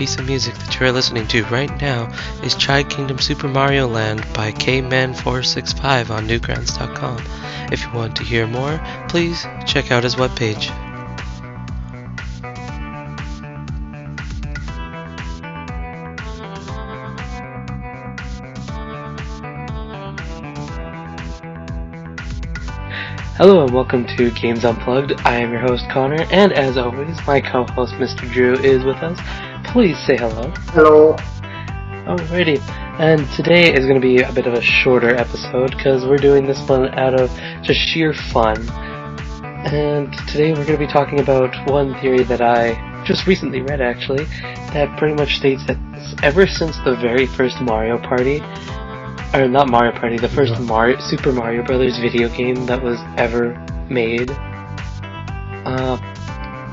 piece of music that you are listening to right now is Chai Kingdom Super Mario Land by kman465 on newgrounds.com. If you want to hear more, please check out his webpage. Hello and welcome to Games Unplugged. I am your host Connor, and as always, my co-host Mr. Drew is with us. Please say hello. Hello. Alrighty, and today is going to be a bit of a shorter episode because we're doing this one out of just sheer fun. And today we're going to be talking about one theory that I just recently read actually, that pretty much states that ever since the very first Mario Party, or not Mario Party, the first Super Mario Brothers video game that was ever made.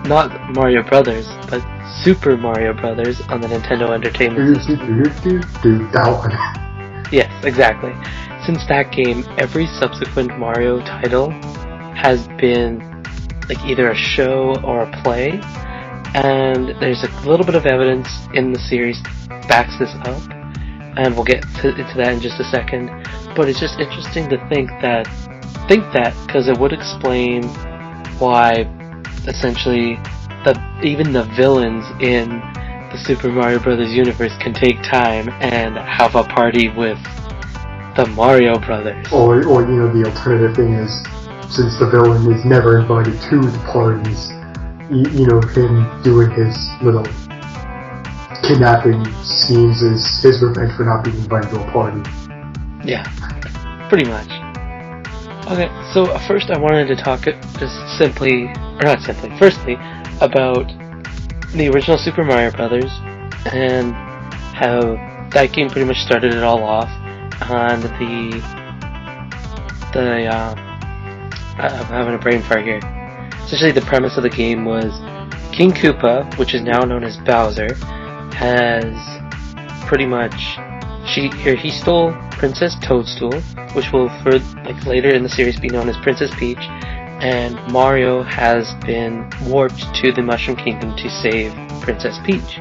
Not Mario Brothers, but Super Mario Brothers on the Nintendo Entertainment System. That one. Yes, exactly. Since that game, every subsequent Mario title has been like either a show or a play, and there's a little bit of evidence in the series backs this up. And we'll get into that in just a second. But it's just interesting to think that, because it would explain why, essentially, even the villains in the Super Mario Brothers universe can take time and have a party with the Mario Brothers. Or the alternative thing is, since the villain is never invited to the parties, him doing his little kidnapping schemes is his revenge for not being invited to a party. Yeah, pretty much. Okay, so first I wanted to talk firstly, about the original Super Mario Brothers and how that game pretty much started it all off. And I'm having a brain fart here. Essentially, the premise of the game was King Koopa, which is now known as Bowser, has pretty much he stole Princess Toadstool, which will later in the series be known as Princess Peach, and Mario has been warped to the Mushroom Kingdom to save Princess Peach.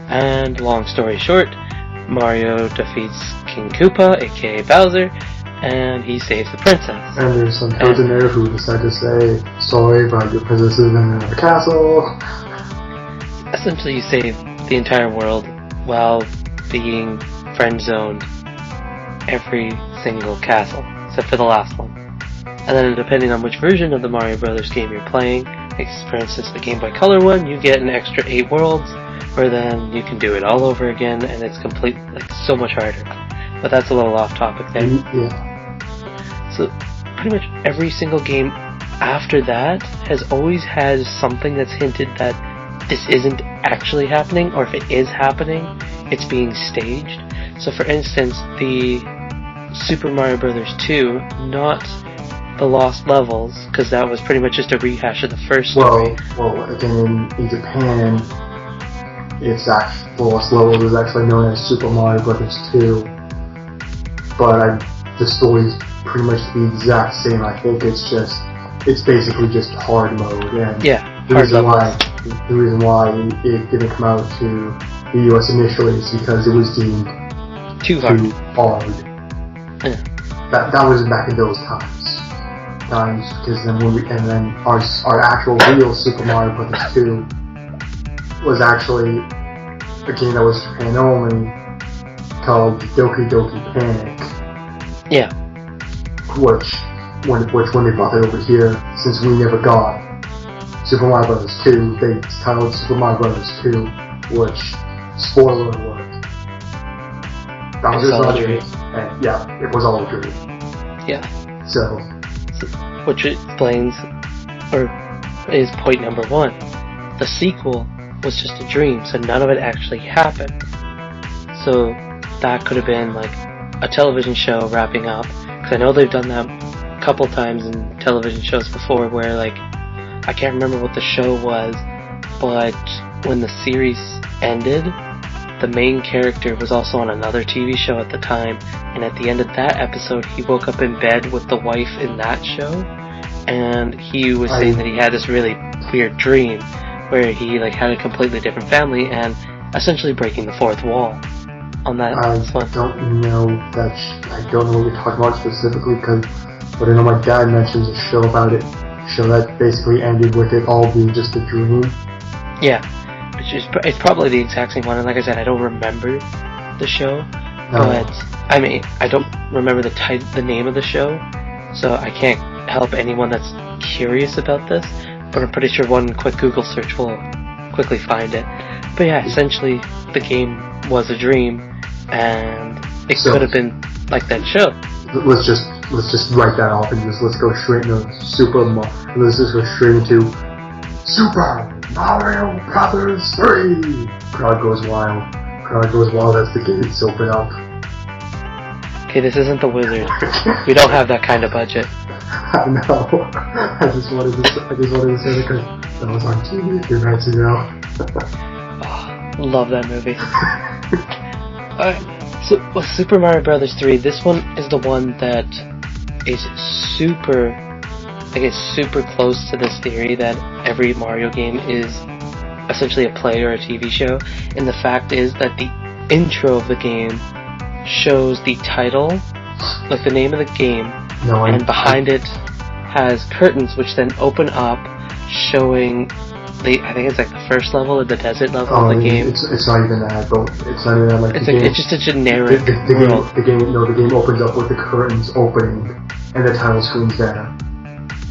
And long story short, Mario defeats King Koopa, aka Bowser, and he saves the princess. And there's some toads in there who decide to say, sorry, but your princess is in another castle. Essentially, you save the entire world while being friend-zoned every single castle, except for the last one. And then depending on which version of the Mario Brothers game you're playing, like for instance the Game Boy Color one, you get an extra 8 worlds, where then you can do it all over again, and it's so much harder. But that's a little off topic there. Yeah. So pretty much every single game after that has always had something that's hinted that this isn't actually happening, or if it is happening, it's being staged. So for instance, the Super Mario Bros. 2, not the Lost Levels, because that was pretty much just a rehash of the first story. Well, again, in Japan, the Lost Levels is actually known as Super Mario Bros. 2, but the story's pretty much the exact same. I think it's basically just hard mode, and the reason why it didn't come out to the US initially is because it was deemed too hard. Yeah. That was back in those times, because then our actual real Super Mario Bros. 2 was actually a game that was Japan only, called Doki Doki Panic. Yeah. Which when they brought it over here, since we never got Super Mario Bros. 2, they titled Super Mario Bros. 2, which, spoiler alert, Bowser's not in it, and it was all a dream. Yeah. So which explains, or is point number 1. The sequel was just a dream, so none of it actually happened. So that could have been like a television show wrapping up, because I know they've done that a couple times in television shows before, where I can't remember what the show was, but when the series ended, the main character was also on another TV show at the time, and at the end of that episode, he woke up in bed with the wife in that show, and he was saying that he had this really weird dream where he had a completely different family, and essentially breaking the fourth wall on that I one. don't know I don't know what you're talking about specifically, but I know my dad mentions a show about it. Show that basically ended with it all being just a dream. Yeah, it's probably the exact same one. And like I said, I don't remember the show, but I mean, I don't remember the name of the show, so I can't help anyone that's curious about this. But I'm pretty sure one quick Google search will quickly find it. But yeah, essentially, the game was a dream, and it could have been like that show. Let's just write that off and let's go straight into let's just go straight into Super Mario Brothers 3. Crowd goes wild. Crowd goes wild as the gates open up. Okay, this isn't the Wizard. We don't have that kind of budget. I know. I just wanted to say that because that was on TV a few nights ago. Oh, love that movie. Alright. So, with Super Mario Brothers 3, this one is the one that is super close to this theory that every Mario game is essentially a play or a TV show. And the fact is that the intro of the game shows the title, like the name of the game, and behind it has curtains which then open up, showing I think it's like the first level or the desert level of the game. It's not even that, but it's not even that. Like it's just a generic world. The game opens up with the curtains opening and the title screen's there.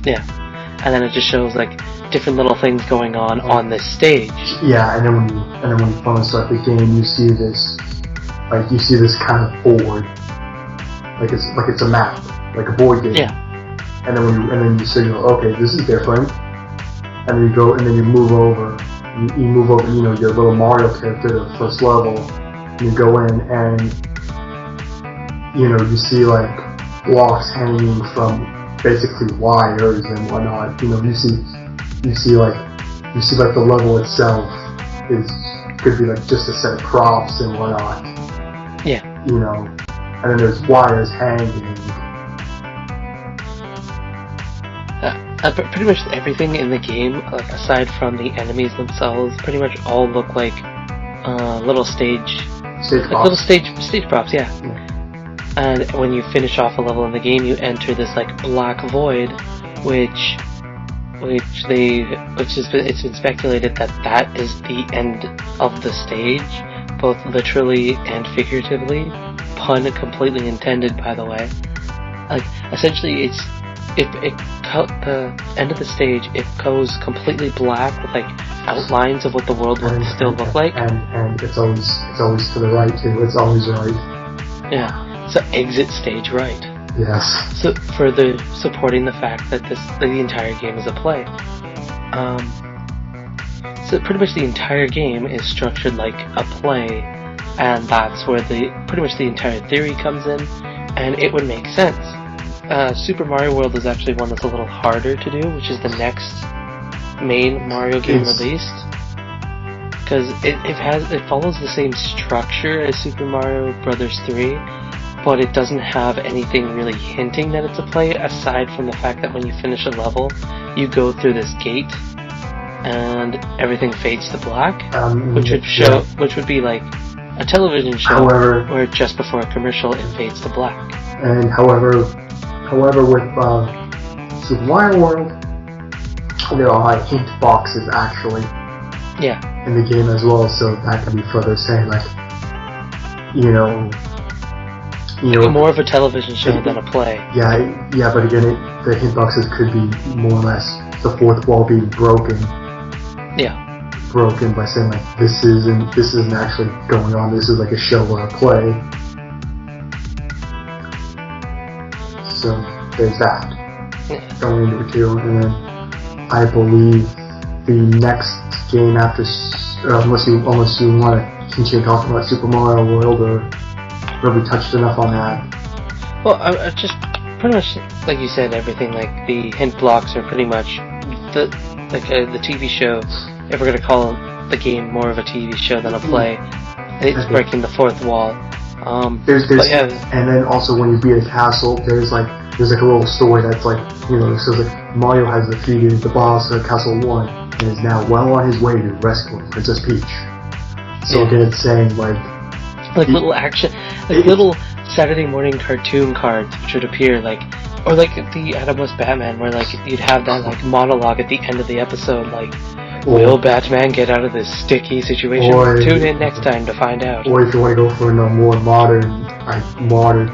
Yeah, and then it just shows like different little things going on this stage. Yeah, and then when you finally start the game, you see this kind of board, like it's a map, like a board game. Yeah. And then you signal, okay, this is different. And then you go, and then you move over, your little Mario character to the first level, and you go in, and, you see, like, blocks hanging from basically wires and whatnot. You see, like, the level itself could be, like, just a set of props and whatnot. Yeah. And then there's wires hanging. Pretty much everything in the game, like aside from the enemies themselves, pretty much all look like little stage props. Little stage props, yeah. And when you finish off a level in the game, you enter this like black void, which it's been speculated that is the end of the stage, both literally and figuratively. Pun completely intended, by the way. Like essentially, the end of the stage, it goes completely black with like outlines of what the world would still look like. And it's always to the right too. It's always right. Yeah. So exit stage right. Yes. So further supporting the fact that the entire game is a play. So pretty much the entire game is structured like a play, and that's where pretty much the entire theory comes in, and it would make sense. Super Mario World is actually one that's a little harder to do, which is the next main Mario game released, because it follows the same structure as Super Mario Brothers 3, but it doesn't have anything really hinting that it's a play, aside from the fact that when you finish a level, you go through this gate, and everything fades to black, which would be like a television show, where just before a commercial it fades to black. And however, with Super Mario World, there are hint boxes actually. Yeah. In the game as well, so that can be further saying like, more of a television show than a play. Yeah, but again, the hint boxes could be more or less the fourth wall being broken. Yeah. Broken by saying like this isn't actually going on. This is like a show or a play. So there's that. Yeah. Going into it too, and then I believe the next game after, unless you want to continue talking about Super Mario World, or have we touched enough on that? Well, I just pretty much like you said, everything like the hint blocks are pretty much the TV show. If we're gonna call the game more of a TV show than a play, it's breaking the fourth wall. And then also when you beat a castle, there's like a little story that's like, it says like Mario has defeated the boss of Castle 1 and is now well on his way to rescuing Princess Peach. So again, it's saying like little action, little Saturday morning cartoon cards which would appear like, or like the Adam West Batman, where like you'd have that like monologue at the end of the episode, like, will Batman get out of this sticky situation? Tune in next time to find out. Or if you want to go for a more modern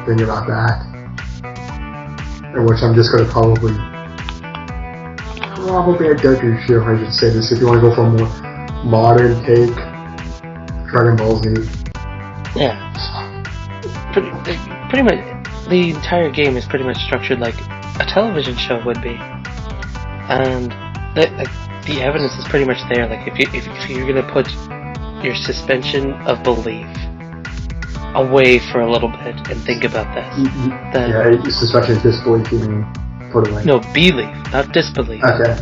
thing about that, which I'm just going to probably I don't do sure if I should say this. If you want to go for a more modern take, Dragon Ball Z. Yeah. Pretty much, the entire game is pretty much structured like a television show would be, and the evidence is pretty much there. Like if you're gonna put your suspension of belief away for a little bit and think about this, then suspension of disbelief. You mean put away? No, belief, not disbelief. Okay.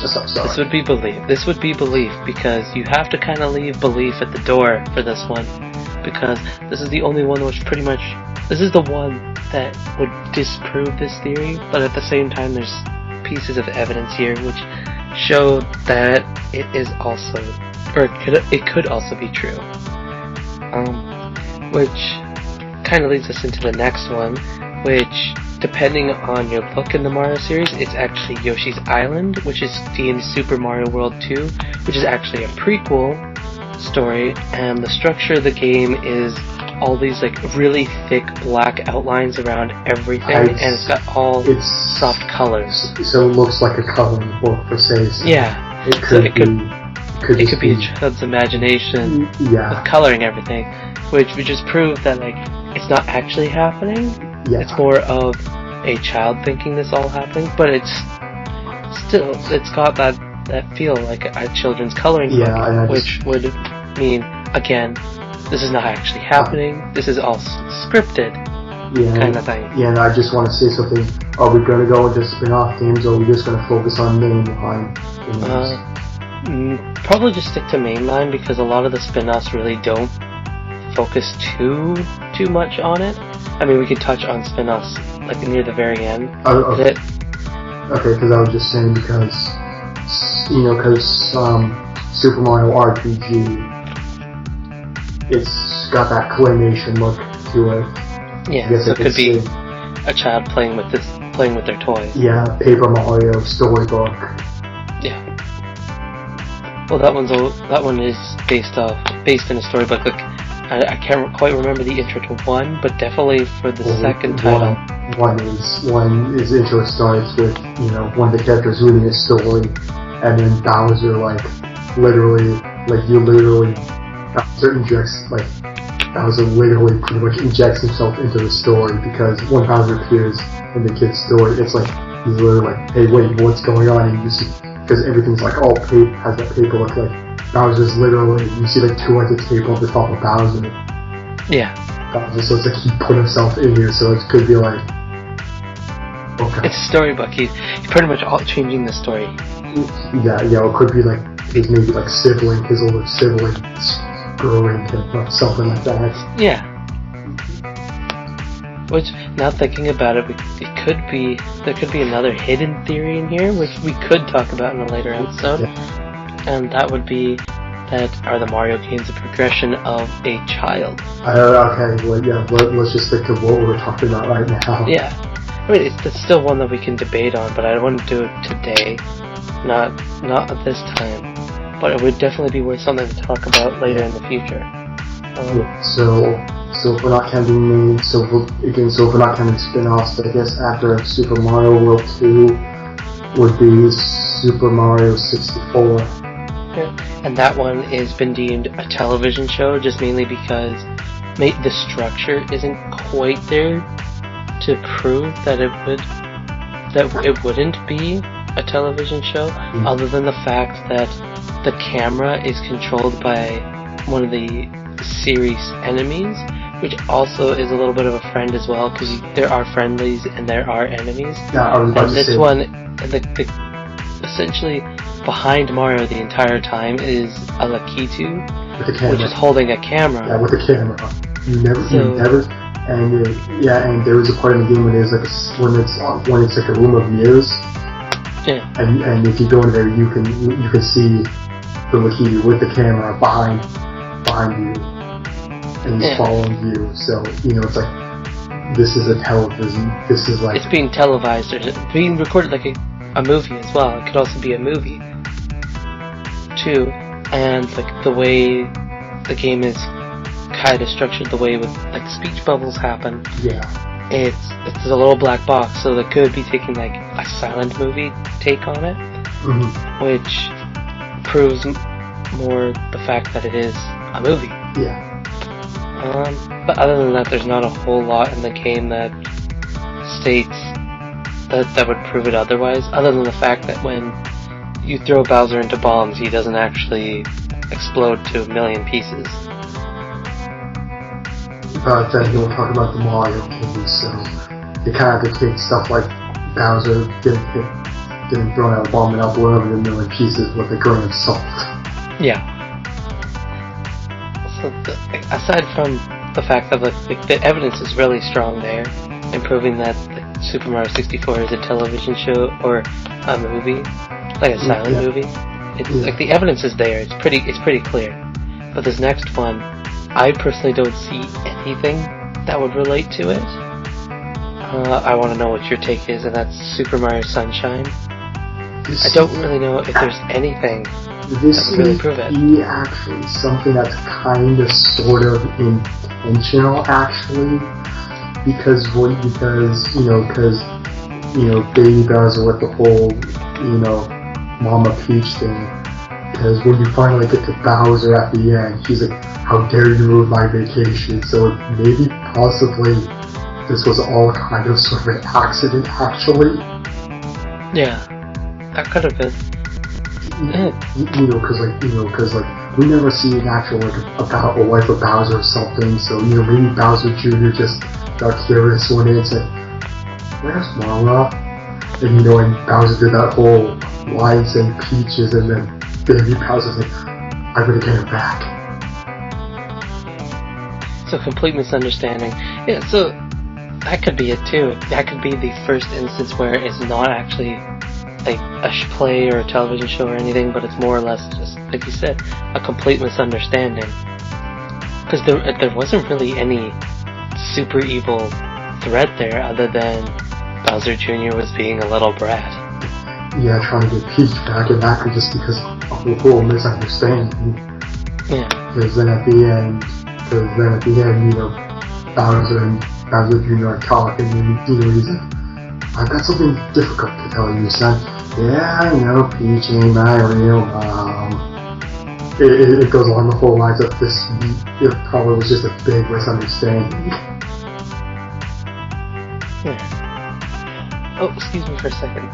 This would be belief. This would be belief because you have to kind of leave belief at the door for this one, because this is the only one which pretty much, this is the one that would disprove this theory, but at the same time there's pieces of evidence here which show that it is also, or it could also be true. Which kind of leads us into the next one, which, depending on your look in the Mario series, it's actually Yoshi's Island, which is themed Super Mario World 2, which is actually a prequel story, and the structure of the game is all these like really thick black outlines around everything, and it's got all soft colors. So it looks like a coloring book per se. So yeah. It could be a child's imagination with coloring everything, which would just prove that like it's not actually happening. Yeah. It's more of a child thinking this all happening, but it's got that feel like a children's coloring book, which would mean, again, this is not actually happening. This is all scripted, kind of thing. Yeah, and I just want to say something. Are we going to go into spin-off games, or are we just going to focus on mainline games? Probably just stick to mainline, because a lot of the spin-offs really don't focus too much on it. I mean, we could touch on spin-offs like near the very end. Okay, because I was just saying because Super Mario RPG, it's got that claymation look to it. Yeah, so it could be a child playing with their toys. Yeah, Paper Mario storybook. Yeah. Well, that one is based in a storybook. Like, I can't quite remember the intro to 1, but definitely for the second title. One is intro starts with one of the characters reading a story, and then Bowser Bowser literally pretty much injects himself into the story, because when Bowser appears in the kid's story, it's like he's literally like, hey, wait, what's going on? And you see, because everything's like all has that paper look, like Bowser's literally, you see like 2 lines of tape on the top of Bowser. Yeah. Bowser, so it's like he put himself in here, so it could be like, okay. It's a storybook. He's pretty much all changing the story. Yeah, it could be like his older sibling growing him, or something like that. Yeah. Which, now thinking about it, there could be another hidden theory in here, which we could talk about in a later episode. Yeah. And that would be that are the Mario games a progression of a child? Okay, well, yeah, let's just stick to what we're talking about right now. Yeah. I mean, it's still one that we can debate on, but I don't want to do it today. Not at this time. But it would definitely be worth something to talk about later in the future. So if we're not counting so if we're not counting spin-offs, I guess after Super Mario World 2 would be Super Mario 64. Yeah. And that one has been deemed a television show, just mainly because the structure isn't quite there to prove that it wouldn't be a television show, other than the fact that the camera is controlled by one of the series enemies, which also is a little bit of a friend as well, because there are friendlies and there are enemies. And this one, essentially behind Mario the entire time is a Lakitu, which is holding a camera. Yeah, with a camera. And there was a part in the game when there's like when it's like a room of mirrors. Yeah. And if you go in there, you can see the Lakitu with the camera behind behind you, and he's following you. So it's like, this is a television. This is like, it's being televised or being recorded like a movie as well. It could also be a movie too, and like the way the game is kind of structured, the way with like speech bubbles happen. Yeah. It's a little black box, so they could be taking like a silent movie take on it, which proves more the fact that it is a movie. Yeah. But other than that, there's not a whole lot in the game that states that would prove it otherwise, other than the fact that when you throw Bowser into bombs, he doesn't actually explode to a million pieces. But then we'll talk about the Mario games, so you kind of have to take stuff like Bowser getting thrown out of a bomb and not blown up in a million pieces with a grain of salt. Yeah. So aside from the fact that the evidence is really strong there, in proving that Super Mario 64 is a television show or a movie, like a silent movie, it's like the evidence is there. It's pretty clear. But this next one, I personally don't see anything that would relate to it. I want to know what your take is, and that's Super Mario Sunshine. I don't really know if there's anything this that would really prove it. Be actually something that's kind of sort of intentional, actually, because Baby Bowser with the whole Mama Peach thing. Because when you finally get to Bowser at the end, he's like, "How dare you ruin my vacation?" So maybe, possibly, this was all kind of sort of an accident, actually. Yeah, that could have been. Because we never see an actual about a life of Bowser or something. So maybe Bowser Jr. just got curious one day and said, "Where's Mama?" And and Bowser did that whole line saying Peaches, and then Baby Bowser's like, "I'm gonna get her back." So complete misunderstanding. Yeah, so that could be it too. That could be the first instance where it's not actually like a play or a television show or anything, but it's more or less just, like you said, a complete misunderstanding. Because there wasn't really any super evil threat there other than Bowser Jr. was being a little brat. Yeah, trying to get Peach back, and that was just because of the whole misunderstanding. Yeah. Because then at the end, Bowser and Bowser Jr. are talking, and he's like, "I've got something difficult to tell you, son." "Yeah, I know, Peach ain't my real mom." It goes along the whole lines of this. It probably was just a big misunderstanding. Yeah. Oh, excuse me for a second.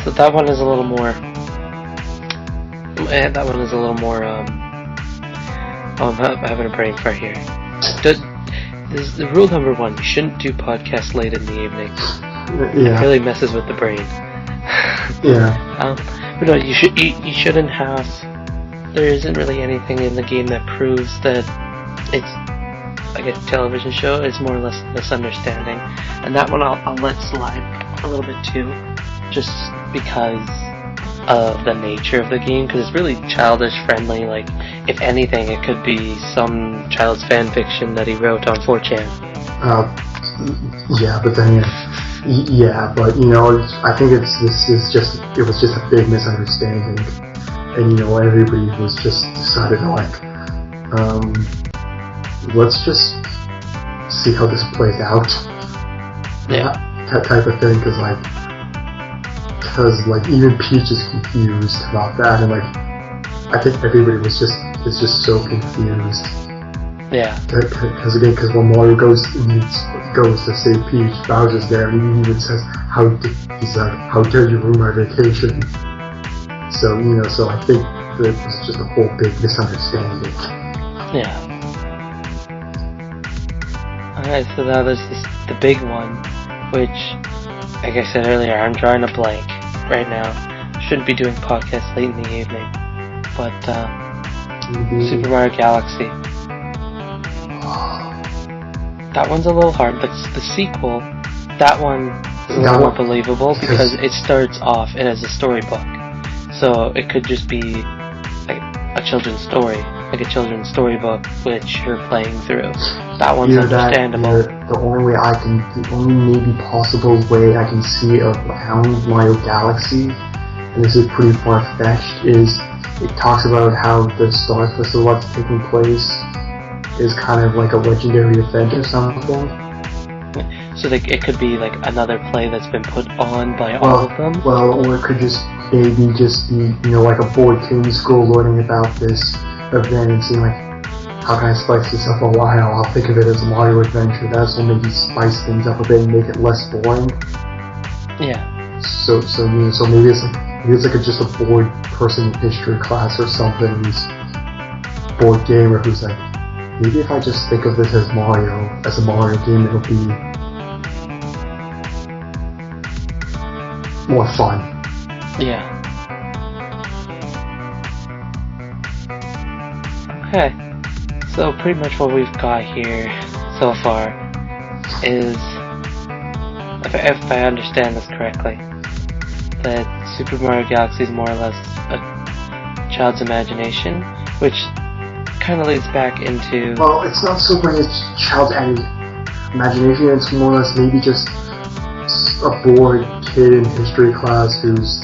So that one is a little more. I'm having a brain fart here. This is the rule number 1. You shouldn't do podcasts late in the evening. Yeah. It really messes with the brain. Yeah. But no, you shouldn't have. There isn't really anything in the game that proves that it's like a television show. It's more or less a misunderstanding, and that one I'll let slide a little bit too, just because of the nature of the game, because it's really childish friendly. Like, if anything, it could be some child's fan fiction that he wrote on 4chan. Yeah, but then I think it was just a big misunderstanding, and everybody was just decided let's just see how this plays out. Yeah. That type of thing, because even Peach is confused about that, and I think everybody is just so confused. Yeah. Because when Mario goes to save Peach, Bowser's there, and he even says, "How dare you ruin my vacation?" So so I think that it was just a whole big misunderstanding. Yeah. Alright, so now there's the big one, which, like I said earlier, I'm drawing a blank right now. Shouldn't be doing podcasts late in the evening, but Super Mario Galaxy. That one's a little hard, but the sequel, that one is a little more believable because it starts off as a storybook. So it could just be like a children's story, like a children's storybook, which you're playing through. That one's understandable. The only maybe possible way I can see of how Mario Galaxy, and this is pretty far-fetched, is it talks about how the Star Festival that's taking place is kind of like a legendary event or something. So it could be like another play that's been put on by all of them? Well, or it could just be, like a board game school learning about this event and seeing like, how can I spice this up a while? I'll think of it as a Mario adventure. That's will maybe spice things up a bit and make it less boring. Yeah. So maybe it's like just a bored person in history class or something who's board gamer who's like, maybe if I just think of this as a Mario game, it'll be more fun. Yeah. Okay. So pretty much what we've got here so far is, if I understand this correctly, that Super Mario Galaxy is more or less a child's imagination, which kind of leads back into... Well, it's not so much a child's imagination, it's more or less maybe just a bored kid in history class who's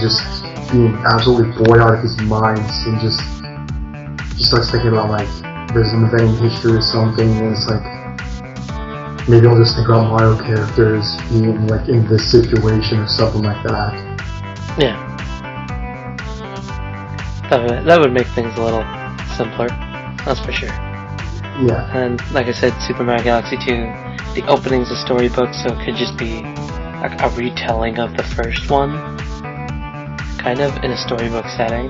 just being absolutely bored out of his mind and just starts thinking about like there's an event in history or something, and it's like maybe I'll just think about Mario characters being like in this situation or something like that. Yeah. That would make things a little simpler, that's for sure. Yeah. And like I said, Super Mario Galaxy 2, the opening's a storybook, so it could just be like a retelling of the first one, kind of in a storybook setting.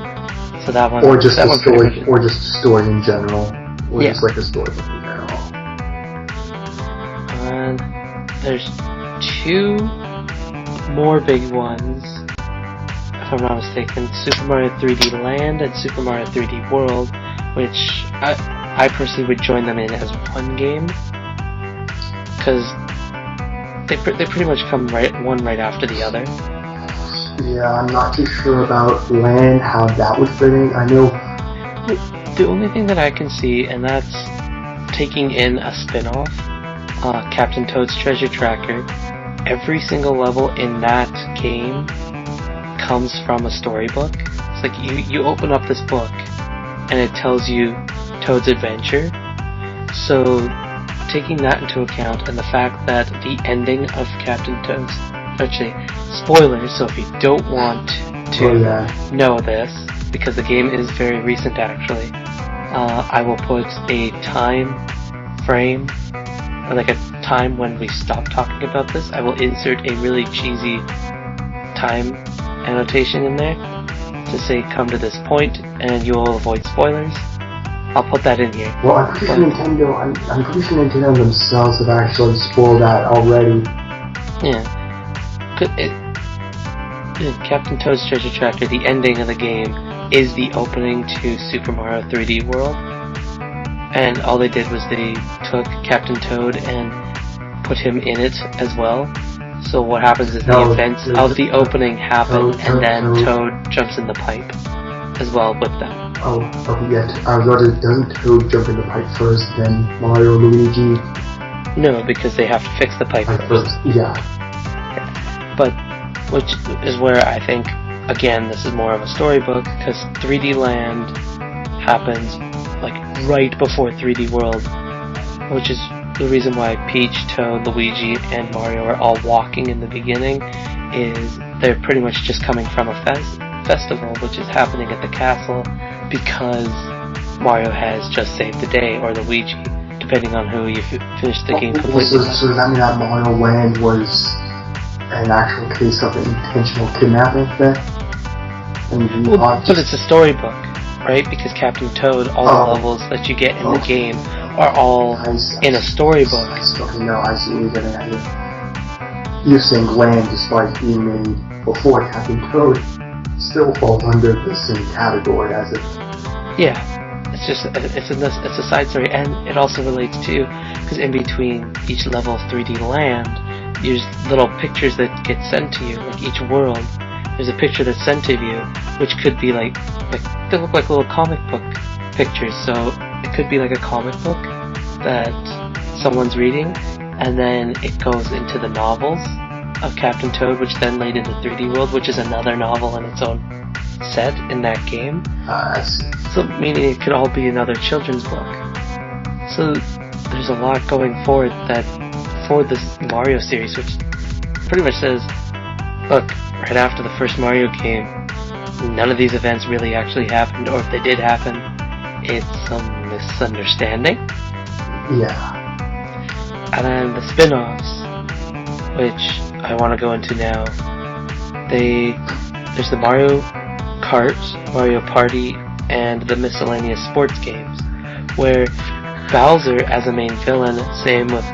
So that one, or just a story, or just a story in general, or just like a storybook in general. And there's two more big ones, if I'm not mistaken: Super Mario 3D Land and Super Mario 3D World, which I personally would join them in as one game, because they pretty much come one right after the other. Yeah, I'm not too sure about Land, how that would fit in. I know... The only thing that I can see, and that's taking in a spin-off, Captain Toad's Treasure Tracker, every single level in that game comes from a storybook. It's like you open up this book, and it tells you Toad's adventure. So, taking that into account, and the fact that the ending of Captain Toad's... Actually, spoilers, so if you don't want to know this, because the game is very recent actually, I will put a time frame, or like a time when we stop talking about this. I will insert a really cheesy time annotation in there to say come to this point and you will avoid spoilers. I'll put that in here. Well, I'm pretty sure Nintendo themselves have actually spoiled that already. Yeah. Captain Toad's Treasure Tracker, the ending of the game, is the opening to Super Mario 3D World. And all they did was they took Captain Toad and put him in it as well. So what happens is the events of the opening happen, and then Toad jumps in the pipe as well with them. Doesn't Toad jump in the pipe first, then Mario and Luigi? No, because they have to fix the pipe first. Yeah. But, which is where I think, again, this is more of a storybook, because 3D Land happens like right before 3D World, which is the reason why Peach, Toad, Luigi, and Mario are all walking in the beginning, is they're pretty much just coming from a festival, which is happening at the castle, because Mario has just saved the day, or Luigi, depending on who you finish the game completely. So does that mean that Mario Land was an actual case of intentional kidnapping then? But it's a storybook, right? Because Captain Toad, all the levels that you get in the game are all in a storybook. I see what you're getting at here. You're saying Land, despite being made before Captain Toad, still falls under the same category as it. Yeah, it's a side story, and it also relates to, because in between each level of 3D Land, there's little pictures that get sent to you, like each world. There's a picture that's sent to you, which could be like they look like little comic book pictures. So it could be like a comic book that someone's reading, and then it goes into the novels of Captain Toad, which then lead into 3D World, which is another novel in its own set in that game. So meaning it could all be another children's book. So there's a lot going forward that for this Mario series, which pretty much says, look, right after the first Mario game, none of these events really actually happened, or if they did happen, it's some misunderstanding. Yeah. And then the spin-offs, which I want to go into now. There's the Mario Kart, Mario Party, and the miscellaneous sports games, where Bowser as a main villain, same with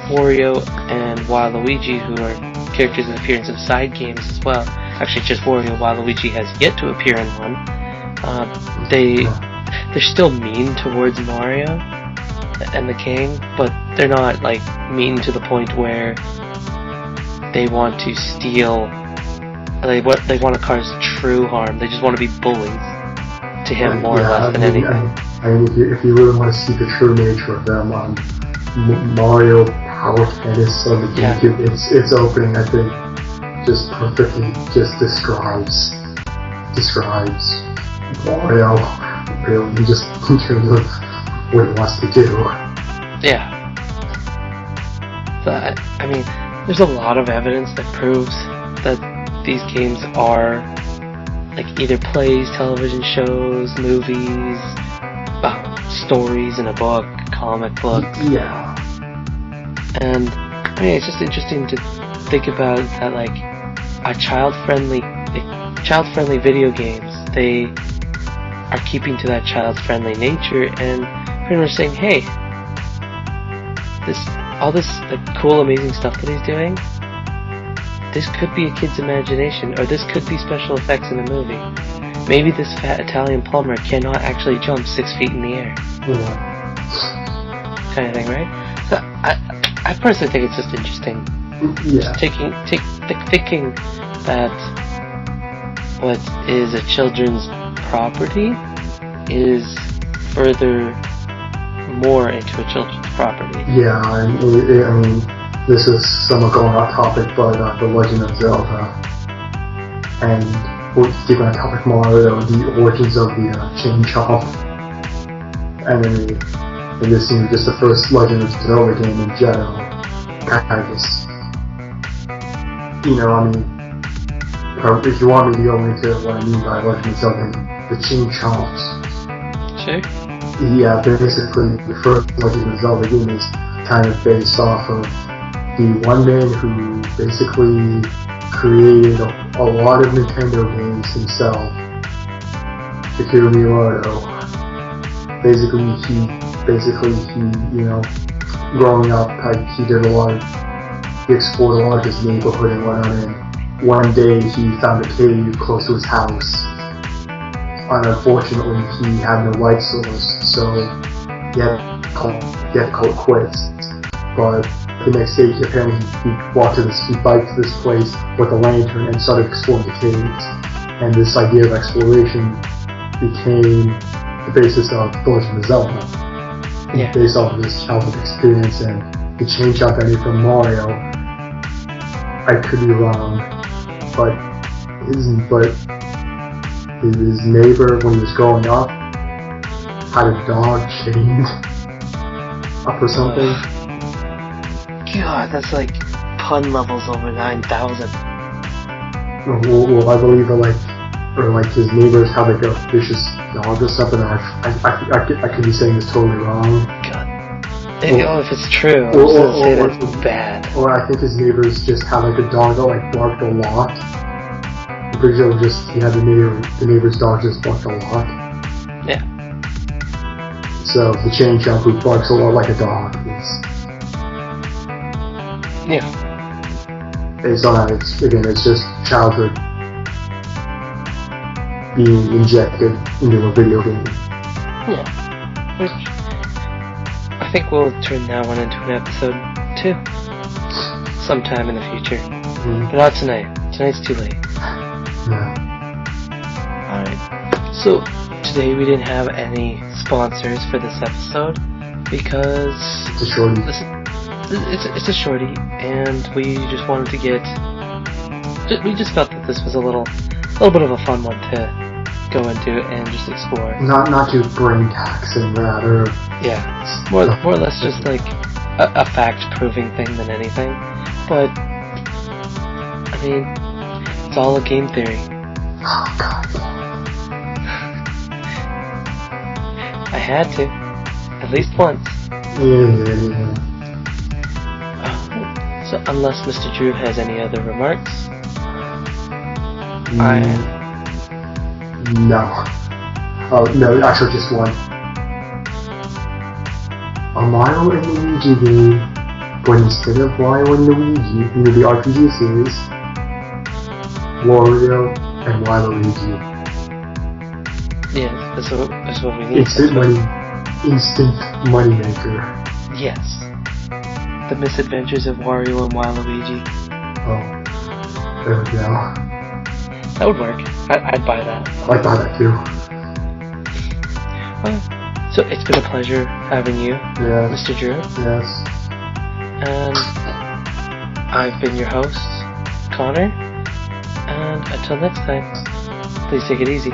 Wario and Waluigi, who are characters that appear in some side games as well. Actually, just Wario. Waluigi has yet to appear in one. They're still mean towards Mario and the gang, but they're not like mean to the point where they want to steal. They want to cause true harm. They just want to be bullies to him more or less than anything. I mean, if you really want to see the true nature of them, Mario Power Tennis on the GameCube, its opening, I think, just perfectly just describes Mario really just in terms of what he wants to do. Yeah. So, I mean, there's a lot of evidence that proves that these games are like either plays, television shows, movies, stories in a book, comic books. Yeah. And I mean, it's just interesting to think about that, like child-friendly video games, they are keeping to that child-friendly nature and pretty much saying, hey, all this like cool, amazing stuff that he's doing, this could be a kid's imagination, or this could be special effects in a movie. Maybe this fat Italian plumber cannot actually jump 6 feet in the air. Yeah. Kind of thing, right? So I personally think it's just interesting. Yeah. Thinking that what is a children's property is further more into a children's property. Yeah, I mean, this is somewhat going off topic, but The Legend of Zelda, and we're keeping on topic Mario, the origins of the chain chomp, and then this seems just the first Legend of Zelda game in general. I just, I mean, if you want me to go into what I mean by Legend of Zelda, the chain chomps. Sure. Yeah, basically the first Legend of Zelda game is kind of based off of the one man who basically created a lot of Nintendo games himself, Shigeru Miyamoto. Basically he growing up, he did a lot of, he explored a lot of his neighborhood and whatnot, and one day he found a cave close to his house. And unfortunately, he had no light source, so he had to call it quits. But the next day, apparently, he biked to this place with a lantern and started exploring the caves. And this idea of exploration became the basis of The Legend of Zelda. Yeah. Based off of this childhood experience and the change up ending from Mario. I could be wrong, but his neighbor, when he was growing up, had a dog chained up or something. God, that's like pun levels over 9,000. Well, I believe that his neighbors have like a vicious dog or something. I could be saying this totally wrong. God. If it's true, I was gonna say that's bad. Or I think his neighbors just had like a dog that like barked a lot. I'm pretty sure he had the neighbor's dog just barked a lot. Yeah. So the chain chomp who barks a lot like a dog is. Yeah. Based on that, it's just childhood being injected into a video game. Yeah. Which I think we'll turn that one into an episode too. sometime in the future. Mm. But not tonight. Tonight's too late. Yeah. Alright. So, today we didn't have any sponsors for this episode because It's a shorty. it's a shorty, and we just wanted to get. We just felt that this was a little bit of a fun one to go into and just explore. Not too brain taxing, rather. Yeah, it's more or less just like a fact-proving thing than anything. But I mean, it's all a game theory. Oh God. I had to, at least once. Yeah. So unless Mr. Drew has any other remarks, No. Oh no, actually just one. A Mario and Luigi game, but instead of Mario and Luigi, the RPG series, Wario and Waluigi. yes, that's what we need. Instant money maker. Yes, the misadventures of Wario and Waluigi. Oh, there we go. That would work. I'd buy that. I thought that too. So it's been a pleasure having you, Yes. Mr. Drew. Yes. And I've been your host, Connor. And until next time, please take it easy.